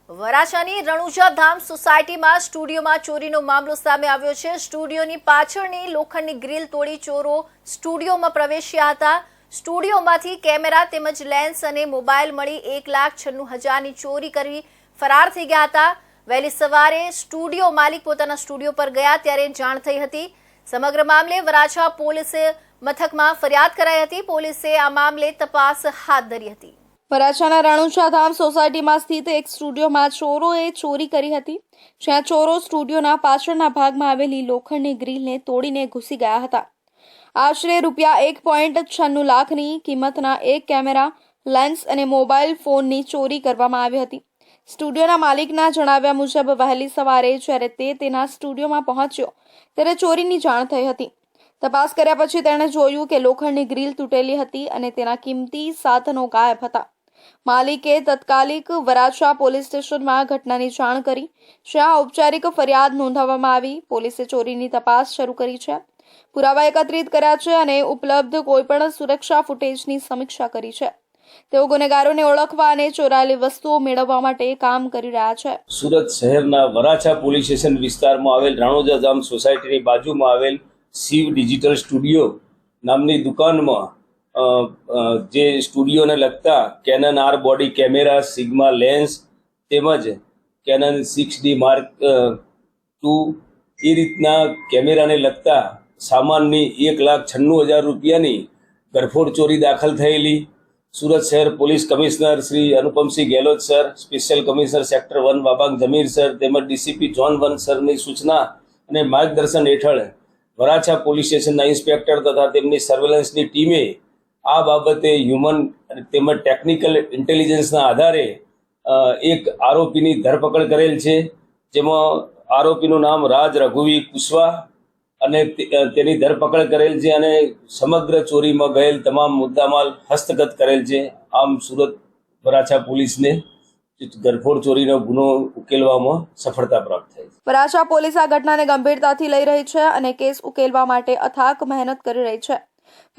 વરાછાની રણુજા ધામ સોસાયટીમાં સ્ટુડિયોમાં ચોરીનો મામલો સામે આવ્યો છે। સ્ટુડિયોની પાછળની લોખંડની ગ્રીલ તોડી ચોરો સ્ટુડિયોમાં પ્રવેશ્યા હતા। સ્ટુડિયોમાંથી કેમેરા તેમજ લેન્સ અને મોબાઈલ મળી 1,96,000ની ચોરી કરી ફરાર થઈ ગયા હતા। વહેલી સવારે સ્ટુડિયો માલિક પોતાના સ્ટુડિયો પર ગયા ત્યારે જાણ થઈ હતી। સમગ્ર મામલે વરાછા પોલીસ મથકમાં ફરિયાદ કરાઈ હતી। પોલીસે આ મામલે તપાસ હાથ ધરી હતી। વરાછાના રણુજા ધામ સોસાયટીમાં સ્થિત એક સ્ટુડિયોમાં ચોરોએ ચોરી કરી હતી, જ્યાં ચોરો સ્ટુડિયોના પાછળના ભાગમાં આવેલી લોખંડની ગ્રીલને તોડીને ઘૂસી ગયા હતા। આશરે ₹1.96 લાખની કિંમતના એક કેમેરા, લેન્સ અને મોબાઈલ ફોનની ચોરી કરવામાં આવી હતી। સ્ટુડિયોના માલિકના જણાવ્યા મુજબ વહેલી સવારે જ્યારે તે તેના સ્ટુડિયોમાં પહોંચ્યો ત્યારે ચોરીની જાણ થઈ હતી। તપાસ કર્યા પછી તેણે જોયું કે લોખંડની ગ્રીલ તૂટેલી હતી અને તેના કિંમતી સાધનો ગાયબ હતા। માલિકે તત્કાલિક વરાછા પોલીસ સ્ટેશનમાં ઘટનાની જાણ કરી, જ્યાં ઔપચારિક ફરિયાદ નોંધાવવામાં આવી। પોલીસે ચોરીની તપાસ શરૂ કરી છે, પુરાવા એકત્રિત કર્યા છે અને ઉપલબ્ધ કોઈપણ સુરક્ષા ફૂટેજની સમીક્ષા કરી છે। તેઓ ગુનેગારોને ઓળખવા અને ચોરાયેલી વસ્તુઓ મેળવવા માટે કામ કરી રહ્યા છે। સુરત શહેરના વરાછા પોલીસ સ્ટેશન વિસ્તારમાં આવેલ રણુજા ધામ સોસાયટીની બાજુમાં આવેલ શિવ ડિજિટલ સ્ટુડિયો નામની દુકાનમાં જે સ્ટુડિયોને લગતા Canon R body camera, Sigma lens તેમજ કેનન 6D માર્ક II એ રીતના કેમેરાને લગતા સામાનની 1,96,000 રૂપિયાની ગરફોડ ચોરી દાખલ થયેલી। સુરત શહેર police commissioner Shri Anupamsinh Gehlot sir, special commissioner sector 1 બાબાંગ જમીર સર તેમજ ડીસીપી ઝોન 1 સરની સૂચના અને માર્ગદર્શન હેઠળ વરાછા પોલીસ સ્ટેશનના ઇન્સ્પેક્ટર તથા તેમની સર્વેલન્સની ટીમે આ બાબતે હ્યુમન તેમજ ટેકનિકલ ઇન્ટેલિજન્સના આધારે એક આરોપીની ધરપકડ કરેલ છે, જેમાં આરોપીનું નામ રાજ રઘુવી કુશવા અને તેની ધરપકડ કરેલ છે અને સમગ્ર ચોરીમાં ગયેલ તમામ મુદ્દામાલ હસ્તગત કરેલ છે। આમ સુરત વરાછા પોલીસને ગરફોડ ચોરીનો ગુનો ઉકેલવામાં સફળતા પ્રાપ્ત થઈ છે। વરાછા પોલીસ આ ઘટનાને ગંભીરતાથી લઈ રહી છે અને કેસ ઉકેલવા માટે અથાક મહેનત કરી રહી છે।